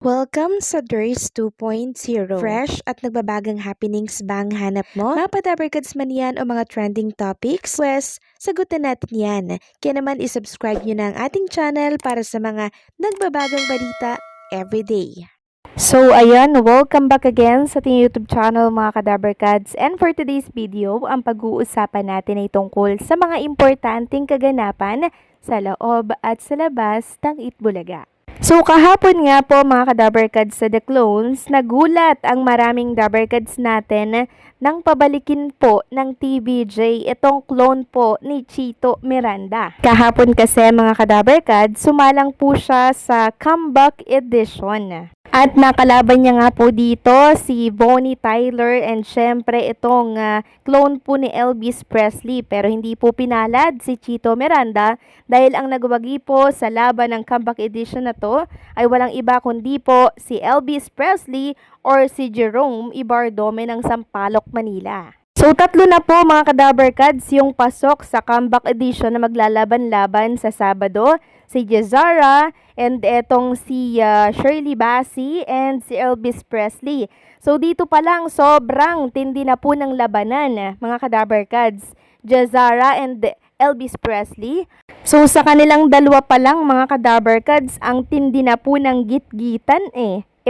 Welcome sa DRS 2.0. Fresh at nagbabagang happenings bang hanap mo? Mga padabarkads man yan o mga trending topics? Pwes, sagutin natin yan. Kaya naman isubscribe nyo na ang ating channel para sa mga nagbabagang balita everyday. So ayan, welcome back again sa ating YouTube channel mga Kadabarkads. And for today's video, ang pag-uusapan natin ay tungkol sa mga importanteng kaganapan sa loob at sa labas ng Itbulaga. So kahapon nga po mga Kadabarkads sa The Clones, nagulat ang maraming Dabarkads natin nang pabalikin po ng TVJ itong clone po ni Chito Miranda. Kahapon kasi mga Kadabarkads, sumalang po siya sa comeback edition. At nakalaban niya nga po dito si Bonnie Tyler and syempre itong clone po ni Elvis Presley. Pero hindi po pinalad si Chito Miranda dahil ang nagwagi po sa laban ng comeback edition na to ay walang iba kundi po si Elvis Presley or si Jerome Ibardome ng Sampaloc, Manila. So tatlo na po mga Kadabarkads yung pasok sa comeback edition na maglalaban-laban sa Sabado. Si Jezara and etong si Shirley Bassey and si Elvis Presley. So dito pa lang sobrang tindi na po ng labanan mga Kadabarkads. Jezara and Elvis Presley. So sa kanilang dalawa pa lang mga Kadabarkads, ang tindi na po ng gitgitan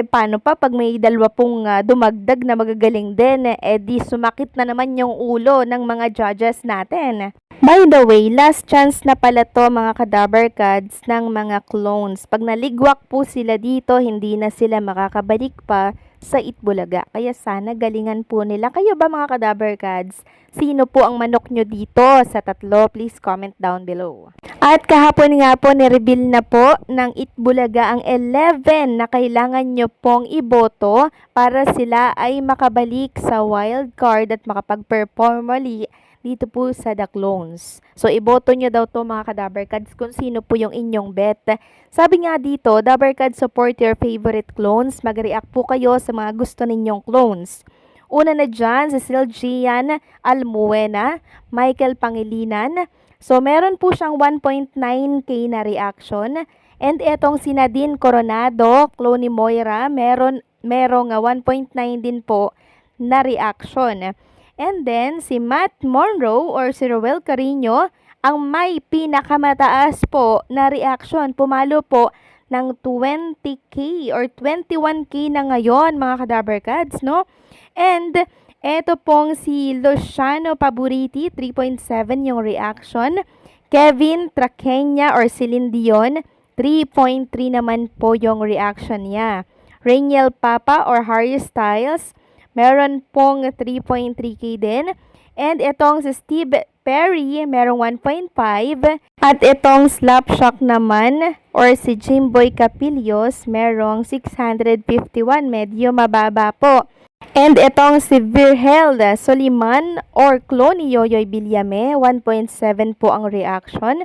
paano pa pag may dalawa pong dumagdag na magagaling din, di sumakit na naman yung ulo ng mga judges natin. By the way, last chance na pala to mga Kadabarkads ng mga clones. Pag naligwak po sila dito, hindi na sila makakabalik pa sa Itbulaga. Kaya sana galingan po nila. Kayo ba mga Kadabarkads? Sino po ang manok nyo dito sa tatlo? Please comment down below. At kahapon nga po, nireveal na po ng Itbulaga ang 11 na kailangan nyo pong iboto para sila ay makabalik sa wild card at makapag-perform muli dito po sa The Clones. So, iboto nyo daw to mga Kadabarkads kung sino po yung inyong bet. Sabi nga dito, Dabarkads, support your favorite clones. Mag-react po kayo sa mga gusto ninyong clones. Una na dyan, si Silgian Almuena, Michael Pangilinan. So, meron po siyang 1.9k na reaction. And etong si Nadine Coronado, clone ni Moira, merong 1.9 din po na reaction. And then, si Matt Monroe or si Roel Carino, ang may pinakamataas po na reaction. Pumalo po ng 20k or 21k na ngayon mga Kadabarkads, no? And eto pong si Luciano Paboriti, 3.7 yung reaction. Kevin Traqueña or Celine Dion, 3.3 naman po yung reaction niya. Rainiel Papa or Harry Styles, meron pong 3.3k din. And itong si Steve Perry, merong 1.5. At itong Slapshot naman, or si Jimboy Capillos, merong 651. Medyo mababa po. And itong si Virgel Soliman, or clone ni Yoyoy Villame, 1.7 po ang reaction.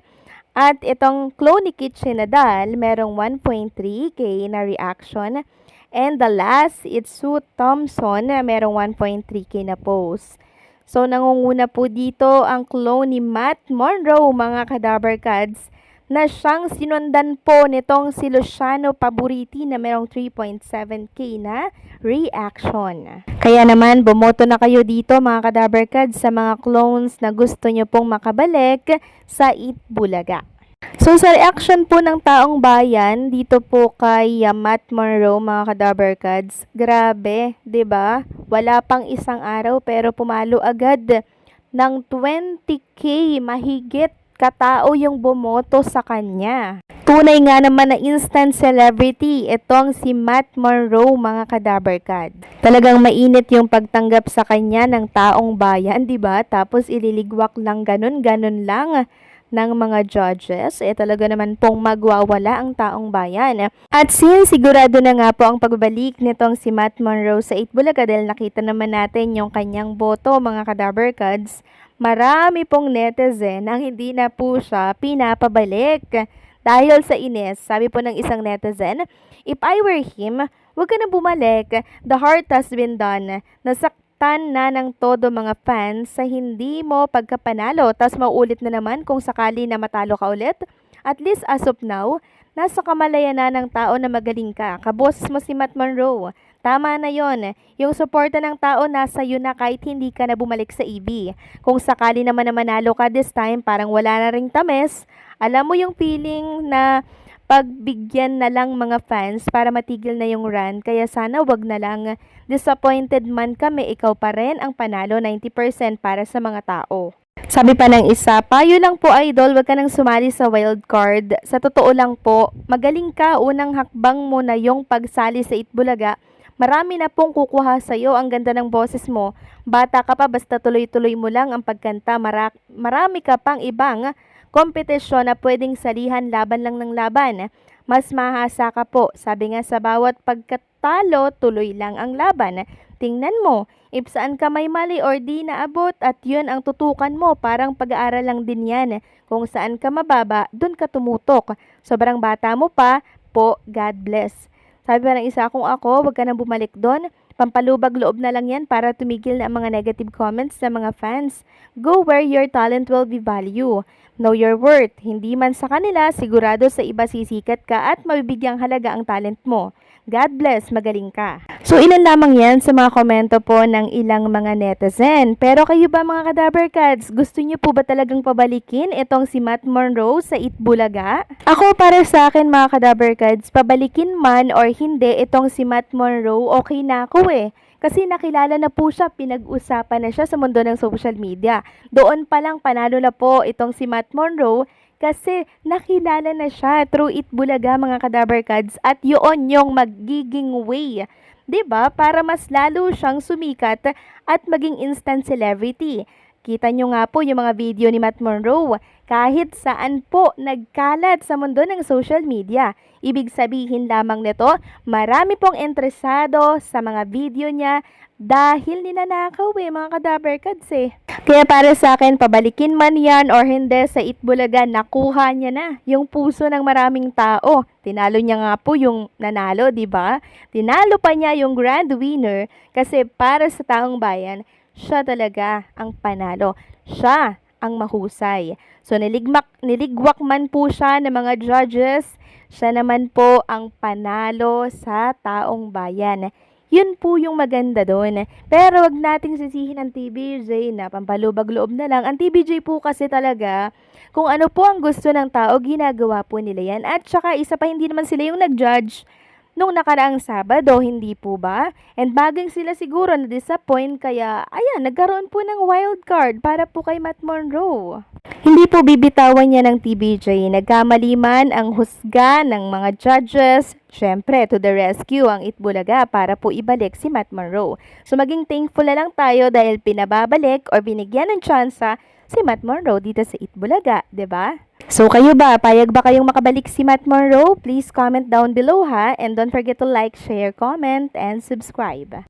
At itong clone ni Kitchen Nadal, merong 1.3k na reaction. And the last, it's Sue Thompson, merong 1.3k na post. So, nangunguna po dito ang clone ni Matt Monroe, mga Kadabarkads, na siyang sinundan po nitong si Luciano Paboriti na merong 3.7k na reaction. Kaya naman, bumoto na kayo dito, mga Kadabarkads, sa mga clones na gusto nyo pong makabalik sa Itbulaga. So, sa reaction po ng taong bayan, dito po kay Matt Monroe, mga Kadabarkads, grabe, 'di ba? Wala pang isang araw pero pumalo agad ng 20k, mahigit katao yung bumoto sa kanya. Tunay nga naman na instant celebrity itong si Matt Monroe, mga Kadabarkads. Talagang mainit yung pagtanggap sa kanya ng taong bayan, 'di ba? Tapos ililigwak lang ganun lang ng mga judges, talaga naman pong magwawala ang taong bayan. At since sigurado na nga po ang pagbabalik nitong si Matt Monroe sa Itbulaga dahil nakita naman natin yung kanyang boto, mga Kadabarkads, marami pong netizen ang hindi na po siya pinapabalik. Dahil sa inis, sabi po ng isang netizen, if I were him, wag ka na bumalik. The heart has been done. Nasaktan na ng todo mga fans sa hindi mo pagkapanalo. Tas mauulit na naman kung sakali na matalo ka ulit. At least as of now, nasa kamalayan na ng tao na magaling ka. Kaboses mo si Matt Monroe. Tama na yon. Yung suporta ng tao nasa iyo na kahit hindi ka na bumalik sa EB. Kung sakali naman na manalo ka this time, parang wala na ring tamis. Alam mo yung feeling na pagbigyan na lang mga fans para matigil na yung run. Kaya sana wag na lang. Disappointed man kami, ikaw pa rin ang panalo 90% para sa mga tao. Sabi pa ng isa, payo lang po idol, wag ka nang sumali sa wild card. Sa totoo lang po, magaling ka, unang hakbang mo na yung pagsali sa Itbulaga. Marami na pong kukuha sa'yo, ang ganda ng boses mo. Bata ka pa, basta tuloy-tuloy mo lang ang pagkanta. Marami ka pang ibang kompetisyon na pwedeng salihan, laban lang ng laban. Mas mahasa ka po. Sabi nga sa bawat pagkatalo, tuloy lang ang laban. Tingnan mo, if saan ka may mali or di naabot at yun ang tutukan mo, parang pag-aaral lang din yan. Kung saan ka mababa, dun ka tumutok. Sobrang bata mo pa, po, God bless. Sabi pa ng isa, kung ako, wag ka nang bumalik doon. Pampalubag loob na lang yan para tumigil na ang mga negative comments sa mga fans. Go where your talent will be value. Know your worth. Hindi man sa kanila, sigurado sa iba sisikat ka at mabibigyang halaga ang talent mo. God bless, magaling ka. So ilan lamang yan sa mga komento po ng ilang mga netizen. Pero kayo ba mga Kadaberkads, gusto niyo po ba talagang pabalikin itong si Matt Monroe sa Itbulaga? Ako para sa akin mga Kadaberkads, pabalikin man or hindi itong si Matt Monroe, okay na ako eh. Kasi nakilala na po siya, pinag-usapan na siya sa mundo ng social media. Doon pa lang panalo na po itong si Matt Monroe kasi nakilala na siya through Itbulaga mga Kadaberkads at yun yung magiging way, 'di ba? Para mas lalo siyang sumikat at maging instant celebrity. Kita nyo nga po yung mga video ni Matt Monroe, kahit saan po nagkalat sa mundo ng social media. Ibig sabihin lamang nito, marami pong interesado sa mga video niya dahil ninanakaw mga Kadaberkads eh. Kaya para sa akin, pabalikin man yan or hindi sa Itbulaga, nakuha niya na yung puso ng maraming tao. Tinalo niya nga po yung nanalo, di ba? Tinalo pa niya yung grand winner kasi para sa taong bayan, siya talaga ang panalo. Siya ang mahusay. So niligwak man po siya ng mga judges, siya naman po ang panalo sa taong bayan. Yun po yung maganda doon. Pero wag nating sisihin ang TBJ na pampalubag loob na lang. Ang TBJ po kasi talaga, kung ano po ang gusto ng tao, ginagawa po nila yan. At saka isa pa, hindi naman sila yung nag-judge nung nakaraang Sabado, hindi po ba? And baging sila siguro na-disappoint, kaya ayan, nagkaroon po ng wild card para po kay Matt Monroe. Hindi po bibitawan niya ng TBJ. Nagkamali man ang husga ng mga judges, syempre to the rescue ang Itbulaga para po ibalik si Matt Monroe. So maging thankful na lang tayo dahil pinababalik or binigyan ng tsansa si Matt Monroe dito sa Itbulaga, 'di ba? So kayo ba, payag ba kayong makabalik si Matt Monroe? Please comment down below ha, and don't forget to like, share, comment, and subscribe.